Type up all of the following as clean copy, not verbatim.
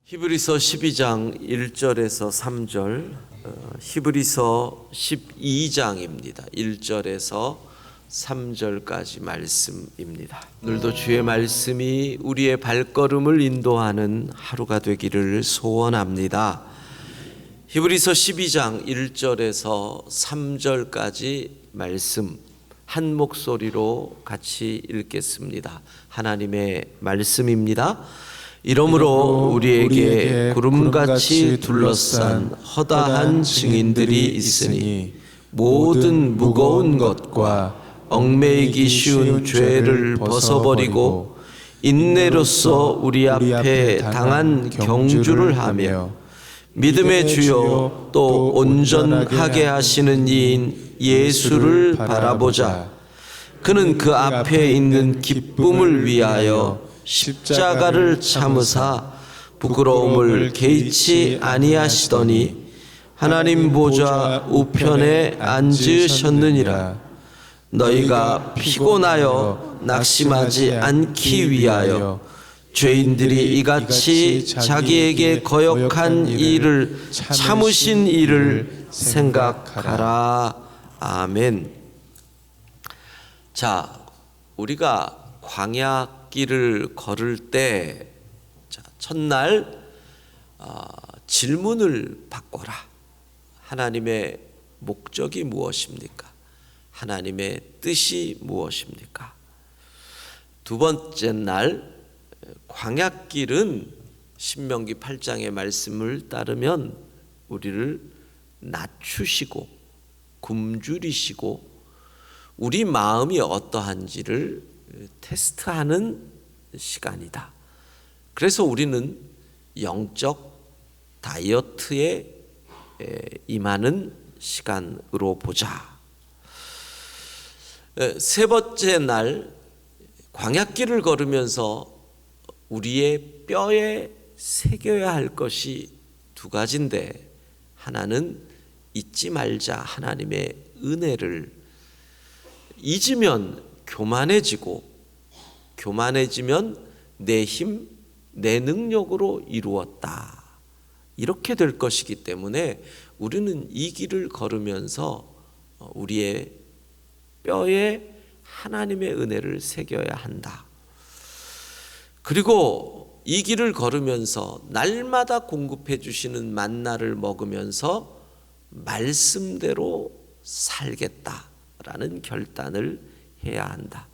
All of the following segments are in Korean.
히브리서 12장 1절에서 3절, 히브리서 12장입니다. 1절에서 3절까지 말씀입니다. 오늘도 주의 말씀이 우리의 발걸음을 인도하는 하루가 되기를 소원합니다. 히브리서 12장 1절에서 3절까지 말씀 한 목소리로 같이 읽겠습니다. 하나님의 말씀입니다. 이러므로 우리에게 구름같이 둘러싼 허다한 증인들이 있으니 모든 무거운 것과 얽매이기 쉬운 죄를 벗어버리고 인내로써 우리 앞에 당한 경주를 하며 믿음의 주요 또 온전하게 하시는 이인 예수를 바라보자. 그는 그 앞에 있는 기쁨을 위하여 십자가를 참으사 부끄러움을 개의치 아니하시더니 하나님 보좌 우편에 앉으셨느니라. 너희가 피곤하여 낙심하지 않기 위하여 죄인들이 이같이 자기에게 거역한 일을 참으신 일을 생각하라. 아멘. 자, 우리가 광야길을 걸을 때 첫날 질문을 바꿔라. 하나님의 목적이 무엇입니까? 하나님의 뜻이 무엇입니까? 두 번째 날 광야길은 신명기 8장의 말씀을 따르면 우리를 낮추시고 굶주리시고 우리 마음이 어떠한지를 테스트하는 시간이다. 그래서 우리는 영적 다이어트에 임하는 시간으로 보자. 세 번째 날 광야길을 걸으면서 우리의 뼈에 새겨야 할 것이 두 가지인데, 하나는 잊지 말자 하나님의 은혜를. 잊으면 교만해지고, 교만해지면 내 힘, 내 능력으로 이루었다, 이렇게 될 것이기 때문에 우리는 이 길을 걸으면서 우리의 뼈에 하나님의 은혜를 새겨야 한다. 그리고 이 길을 걸으면서 날마다 공급해 주시는 만나를 먹으면서 말씀대로 살겠다라는 결단을 해야 한다.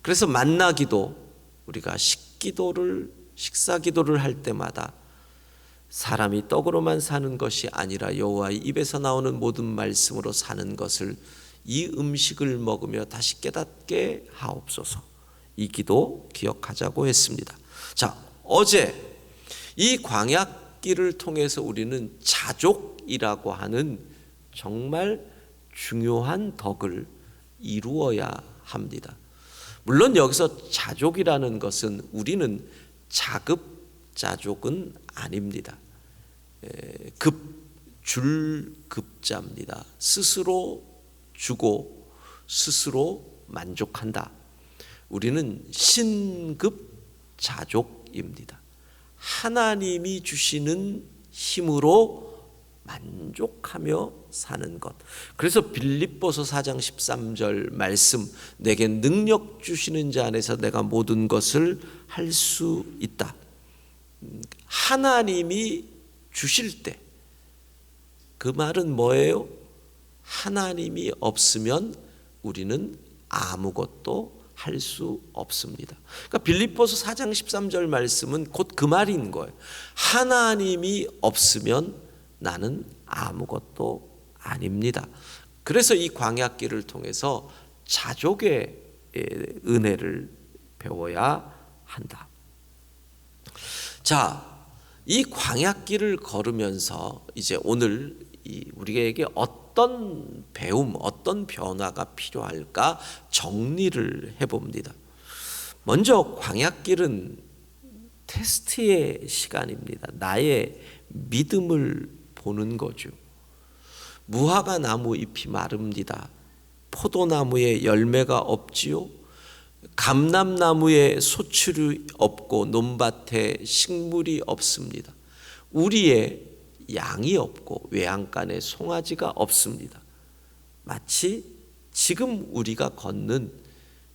그래서 만나 기도, 우리가 식사 기도를 할 때마다 사람이 떡으로만 사는 것이 아니라 여호와의 입에서 나오는 모든 말씀으로 사는 것을, 이 음식을 먹으며 다시 깨닫게 하옵소서. 이 기도 기억하자고 했습니다. 자, 어제 이 광야길을 통해서 우리는 자족이라고 하는 정말 중요한 덕을 이루어야 합니다. 물론 여기서 자족이라는 것은 우리는 자급자족은 아닙니다. 줄급자입니다. 스스로 주고 스스로 만족한다. 우리는 신급자족입니다. 하나님이 주시는 힘으로 만족하며 사는 것. 그래서 빌립보서 4장 13절 말씀, 내게 능력 주시는 자 안에서 내가 모든 것을 할 수 있다. 하나님이 주실 때, 그 말은 뭐예요? 하나님이 없으면 우리는 아무것도 할 수 없습니다. 그러니까 빌립보서 4장 13절 말씀은 곧 그 말인 거예요. 하나님이 없으면 나는 아무것도 아닙니다. 그래서 이 광야길을 통해서 자족의 은혜를 배워야 한다. 자, 이 광야길을 걸으면서 이제 오늘 우리에게 어떤 배움, 어떤 변화가 필요할까 정리를 해봅니다. 먼저 광야길은 테스트의 시간입니다. 나의 믿음을 보는 거죠. 무화과 나무 잎이 마릅니다. 포도나무에 열매가 없지요. 감람나무에 소출이 없고 논밭에 식물이 없습니다. 우리의 양이 없고 외양간에 송아지가 없습니다. 마치 지금 우리가 걷는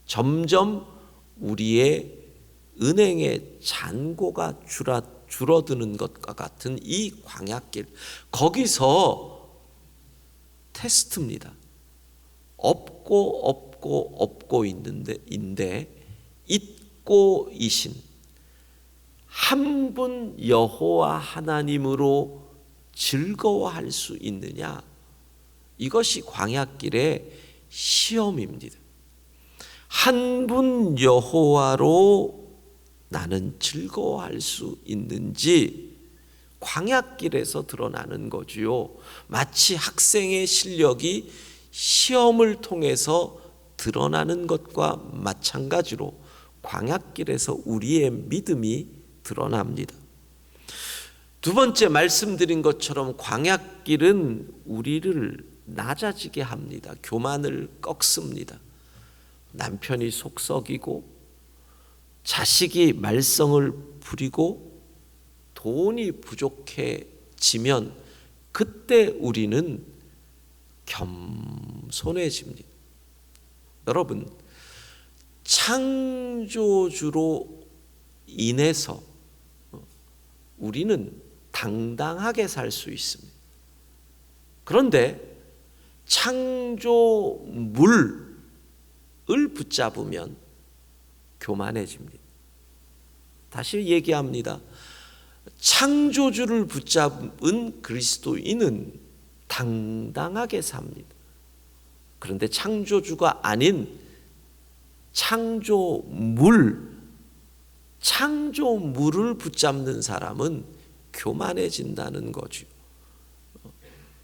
점점 우리의 은행의 잔고가 줄어드는 것과 같은 이 광야길, 거기서 테스트입니다. 없고 있는데 있고 이신 한 분 여호와 하나님으로 즐거워할 수 있느냐? 이것이 광야길의 시험입니다. 한 분 여호와로 나는 즐거워할 수 있는지 광야길에서 드러나는 거지요. 마치 학생의 실력이 시험을 통해서 드러나는 것과 마찬가지로 광야길에서 우리의 믿음이 드러납니다. 두 번째 말씀드린 것처럼 광야길은 우리를 낮아지게 합니다. 교만을 꺾습니다. 남편이 속썩이고 자식이 말썽을 부리고 돈이 부족해지면 그때 우리는 겸손해집니다. 여러분, 창조주로 인해서 우리는 당당하게 살 수 있습니다. 그런데 창조물을 붙잡으면 교만해집니다. 다시 얘기합니다. 창조주를 붙잡은 그리스도인은 당당하게 삽니다. 그런데 창조주가 아닌 창조물을 붙잡는 사람은 교만해진다는 거죠.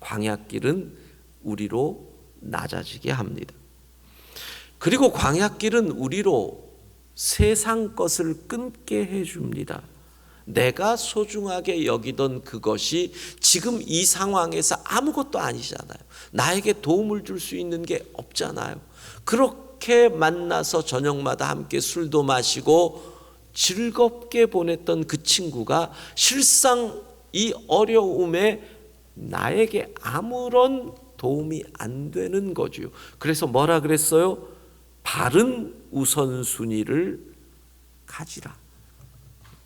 광야길은 우리로 낮아지게 합니다. 그리고 광야길은 우리로 세상 것을 끊게 해줍니다. 내가 소중하게 여기던 그것이 지금 이 상황에서 아무것도 아니잖아요. 나에게 도움을 줄 수 있는 게 없잖아요. 그렇게 만나서 저녁마다 함께 술도 마시고 즐겁게 보냈던 그 친구가 실상 이 어려움에 나에게 아무런 도움이 안 되는 거죠. 그래서 뭐라 그랬어요? 바른 우선순위를 가지라.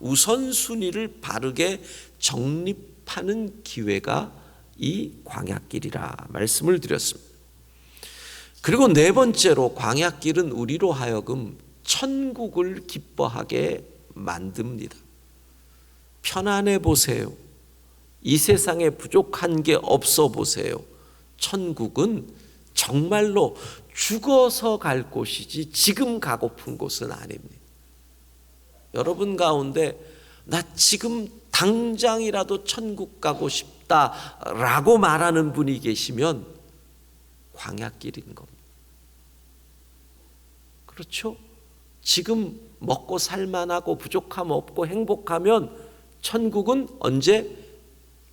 우선순위를 바르게 정립하는 기회가 이 광야길이라 말씀을 드렸습니다. 그리고 네 번째로 광야길은 우리로 하여금 천국을 기뻐하게 만듭니다. 편안해 보세요. 이 세상에 부족한 게 없어 보세요. 천국은 정말로 죽어서 갈 곳이지 지금 가고픈 곳은 아닙니다. 여러분 가운데 나 지금 당장이라도 천국 가고 싶다라고 말하는 분이 계시면 광야길인 겁니다. 그렇죠? 지금 먹고 살만하고 부족함 없고 행복하면 천국은 언제?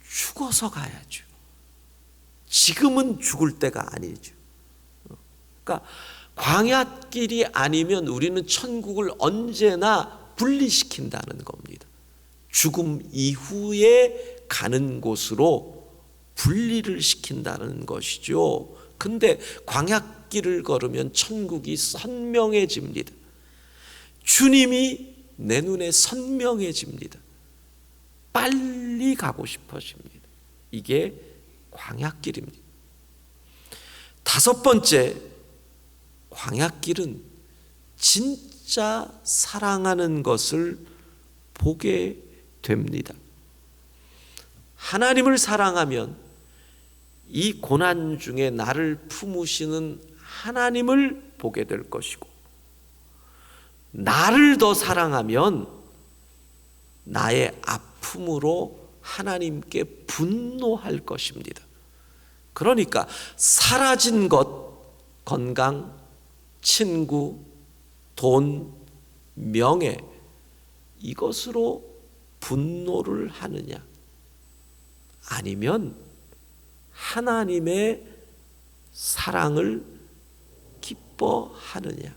죽어서 가야죠. 지금은 죽을 때가 아니죠. 그러니까 광야길이 아니면 우리는 천국을 언제나 분리시킨다는 겁니다. 죽음 이후에 가는 곳으로 분리를 시킨다는 것이죠. 근데 광야길을 걸으면 천국이 선명해집니다. 주님이 내 눈에 선명해집니다. 빨리 가고 싶어집니다. 이게 광야길입니다. 다섯 번째, 광야길은 진짜 사랑하는 것을 보게 됩니다. 하나님을 사랑하면 이 고난 중에 나를 품으시는 하나님을 보게 될 것이고, 나를 더 사랑하면 나의 아픔으로 하나님께 분노할 것입니다. 그러니까 사라진 것, 건강, 친구, 돈, 명예, 이것으로 분노를 하느냐, 아니면 하나님의 사랑을 기뻐하느냐.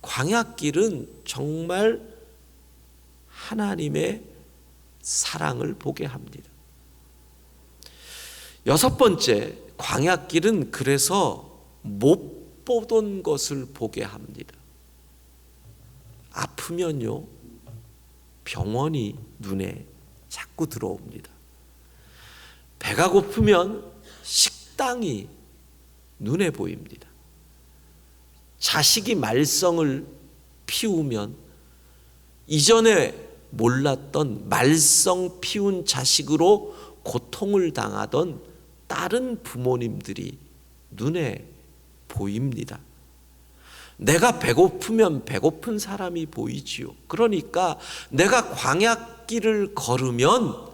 광야길은 정말 하나님의 사랑을 보게 합니다. 여섯 번째, 광야길은 그래서 못 보던 것을 보게 합니다. 아프면요, 병원이 눈에 자꾸 들어옵니다. 배가 고프면 식당이 눈에 보입니다. 자식이 말썽을 피우면 이전에 몰랐던 말썽 피운 자식으로 고통을 당하던 다른 부모님들이 눈에 보입니다. 내가 배고프면 배고픈 사람이 보이지요. 그러니까 내가 광야길을 걸으면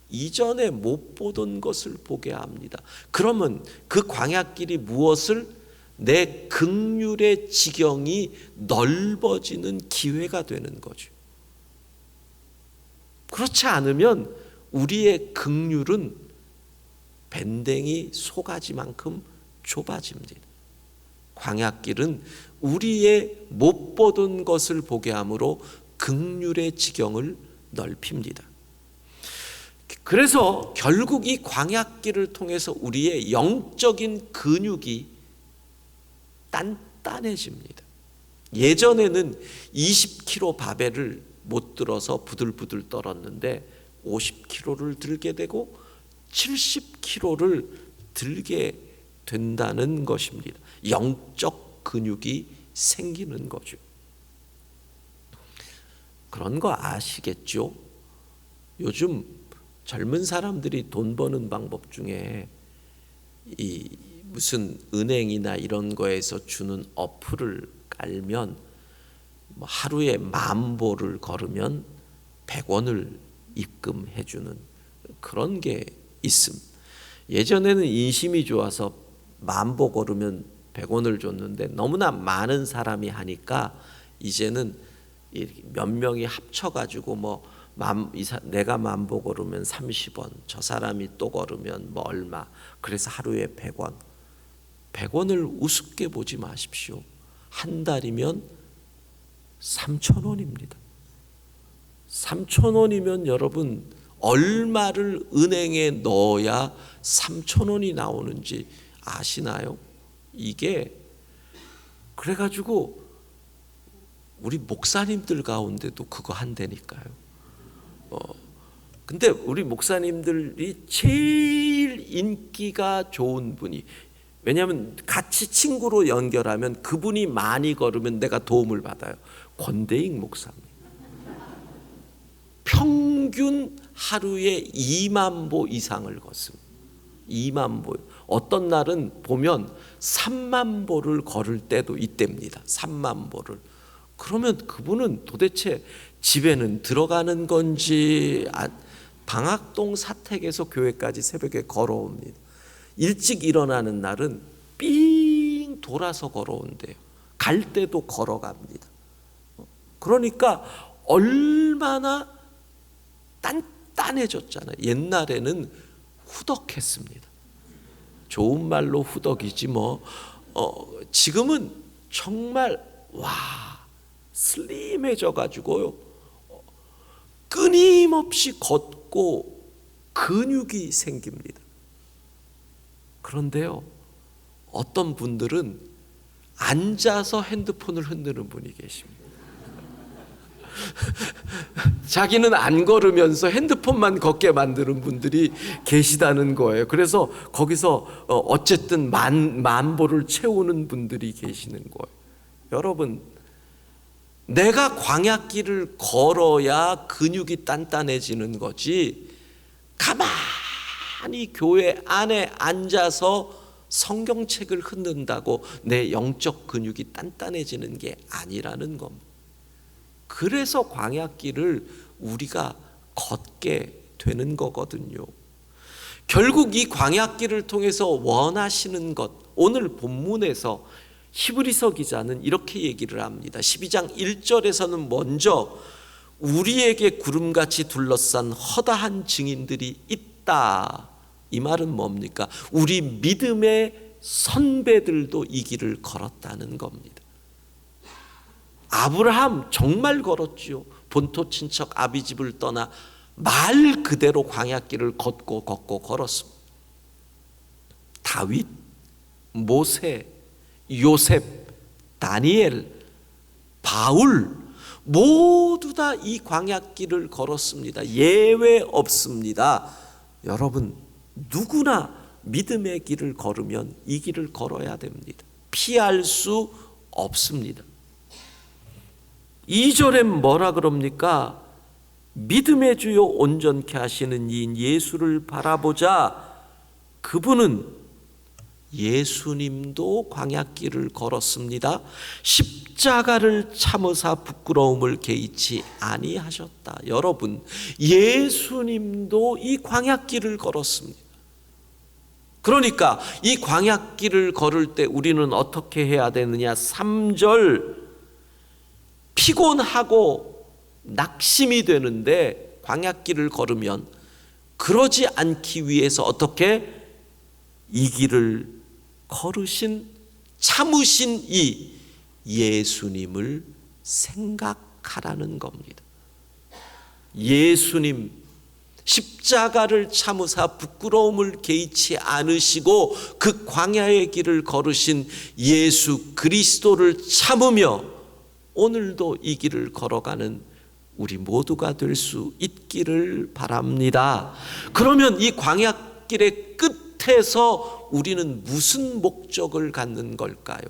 이전에 못 보던 것을 보게 합니다. 그러면 그 광야길이 무엇을? 내 긍휼의 지경이 넓어지는 기회가 되는 거죠. 그렇지 않으면 우리의 긍휼은 밴댕이 소가지만큼 좁아집니다. 광야길은 우리의 못 보던 것을 보게 하므로 긍휼의 지경을 넓힙니다. 그래서 결국 이 광야길을 통해서 우리의 영적인 근육이 단단해집니다. 예전에는 20kg 바벨을 못 들어서 부들부들 떨었는데 50kg를 들게 되고 70kg를 들게 된다는 것입니다. 영적 근육이 생기는 거죠. 그런 거 아시겠죠? 요즘 젊은 사람들이 돈 버는 방법 중에 이 무슨 은행이나 이런 거에서 주는 어플을 깔면 하루에 10,000보를 걸으면 100원을 입금해 주는 그런 게 있습니다. 예전에는 인심이 좋아서 10,000보 걸으면 100원을 줬는데 너무나 많은 사람이 하니까 이제는 몇 명이 합쳐가지고 내가 10,000보 걸으면 30원, 저 사람이 또 걸으면 얼마, 그래서 하루에 100원. 100원을 우습게 보지 마십시오. 한 달이면 3,000원입니다. 3,000원이면 여러분 얼마를 은행에 넣어야 3,000원이 나오는지 아시나요? 이게 그래가지고 우리 목사님들 가운데도 그거 한다니까요. 근데 우리 목사님들이 제일 인기가 좋은 분이, 왜냐하면 같이 친구로 연결하면 그분이 많이 걸으면 내가 도움을 받아요. 권대익 목사님. 평균 하루에 20,000보 이상을 걷습니다. 20,000보. 어떤 날은 보면 30,000보를 걸을 때도 있답니다. 30,000보를. 그러면 그분은 도대체 집에는 들어가는 건지, 방학동 사택에서 교회까지 새벽에 걸어옵니다. 일찍 일어나는 날은 삥 돌아서 걸어온대요. 갈 때도 걸어갑니다. 그러니까 얼마나 단단해졌잖아요. 옛날에는 후덕했습니다. 좋은 말로 후덕이지 지금은 정말 슬림해져 가지고요, 끊임없이 걷고 근육이 생깁니다. 그런데요, 어떤 분들은 앉아서 핸드폰을 흔드는 분이 계십니다. 자기는 안 걸으면서 핸드폰만 걷게 만드는 분들이 계시다는 거예요. 그래서 거기서 어쨌든 10,000보를 채우는 분들이 계시는 거예요. 여러분, 내가 광야길을 걸어야 근육이 단단해지는 거지, 가만히 교회 안에 앉아서 성경책을 흔든다고 내 영적 근육이 단단해지는 게 아니라는 겁니다. 그래서 광야길을 우리가 걷게 되는 거거든요. 결국 이 광야길을 통해서 원하시는 것, 오늘 본문에서 히브리서 기자는 이렇게 얘기를 합니다. 12장 1절에서는 먼저 우리에게 구름같이 둘러싼 허다한 증인들이 있다. 이 말은 뭡니까? 우리 믿음의 선배들도 이 길을 걸었다는 겁니다. 아브라함 정말 걸었지요. 본토 친척 아비 집을 떠나 말 그대로 광야길을 걷고 걸었습니다. 다윗, 모세, 요셉, 다니엘, 바울 모두 다 이 광야길을 걸었습니다. 예외 없습니다. 여러분, 누구나 믿음의 길을 걸으면 이 길을 걸어야 됩니다. 피할 수 없습니다. 2절에 뭐라 그럽니까? 믿음의 주요 온전케 하시는 이인 예수를 바라보자. 그분은 예수님도 광야길을 걸었습니다. 십자가를 참으사 부끄러움을 개의치 아니하셨다. 여러분, 예수님도 이 광야길을 걸었습니다. 그러니까 이 광야길을 걸을 때 우리는 어떻게 해야 되느냐? 3절, 피곤하고 낙심이 되는데 광야길을 걸으면 그러지 않기 위해서 어떻게? 이 길을 걸으신, 참으신 이 예수님을 생각하라는 겁니다. 예수님 십자가를 참으사 부끄러움을 개의치 않으시고 그 광야의 길을 걸으신 예수 그리스도를 참으며 오늘도 이 길을 걸어가는 우리 모두가 될 수 있기를 바랍니다. 그러면 이 광야길의 끝에서 우리는 무슨 목적을 갖는 걸까요?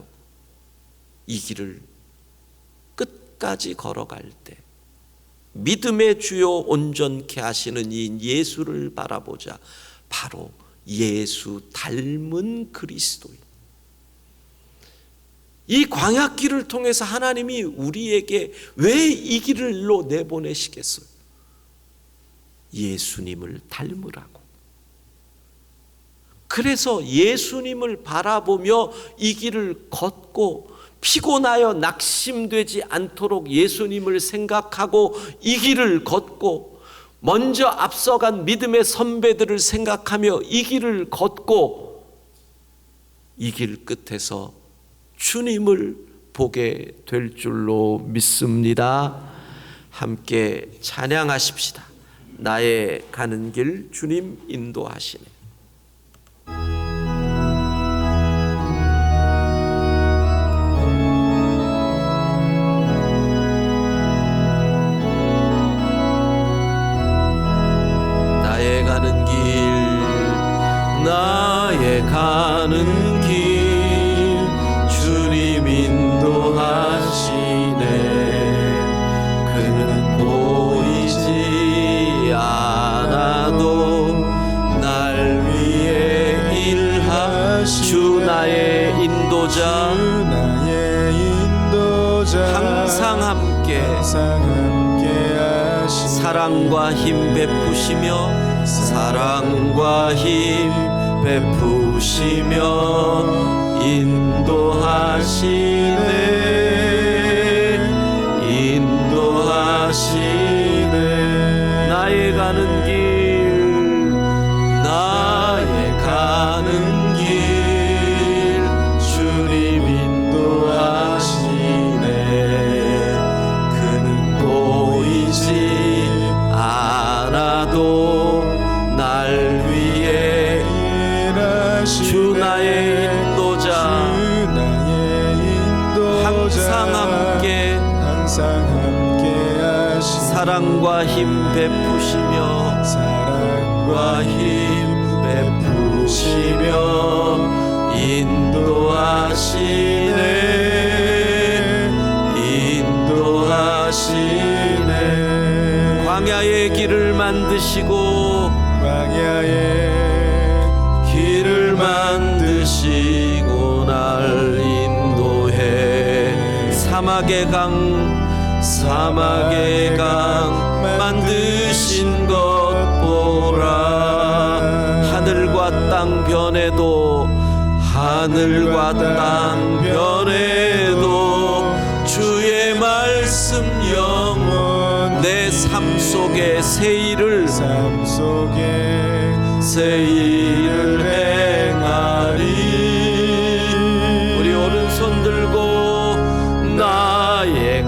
이 길을 끝까지 걸어갈 때 믿음의 주요 온전케 하시는 이 예수를 바라보자. 바로 예수 닮은 그리스도인. 이 광야길을 통해서 하나님이 우리에게 왜 이 길로 내보내시겠어요? 예수님을 닮으라고. 그래서 예수님을 바라보며 이 길을 걷고 피곤하여 낙심되지 않도록 예수님을 생각하고 이 길을 걷고 먼저 앞서간 믿음의 선배들을 생각하며 이 길을 걷고 이 길 끝에서 주님을 보게 될 줄로 믿습니다. 함께 찬양하십시다. 나의 가는 길 주님 인도하시네. 나의 가는 길 주님 인도하시네. 그는 보이지 않아도 날 위해 일하시네. 주 나의 인도자 항상 함께 사랑과 힘 베푸시며 인도하시네. 나의 가는 길 주님 인도하시네. 그는 보이지 않아도 날 위해 주 나의 인도자 항상 함께 사랑과 힘 베푸시며 인도하시네. 광야의 길을 만드시고 날 인도해 사막의 강 만드신 것 보라. 하늘과 땅 변해도 주의 말씀 영원 내 삶 속에 세일을 행하리. 우리 오른손 들고 나의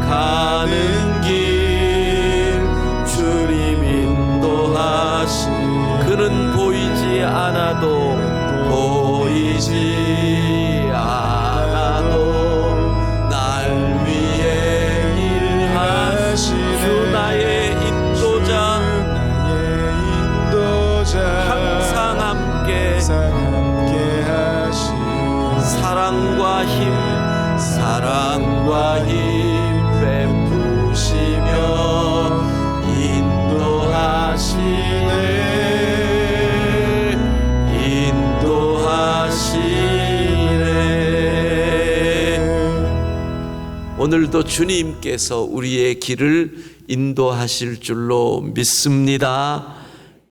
사랑과 힘 베푸시며 인도하시네. 오늘도 주님께서 우리의 길을 인도하실 줄로 믿습니다.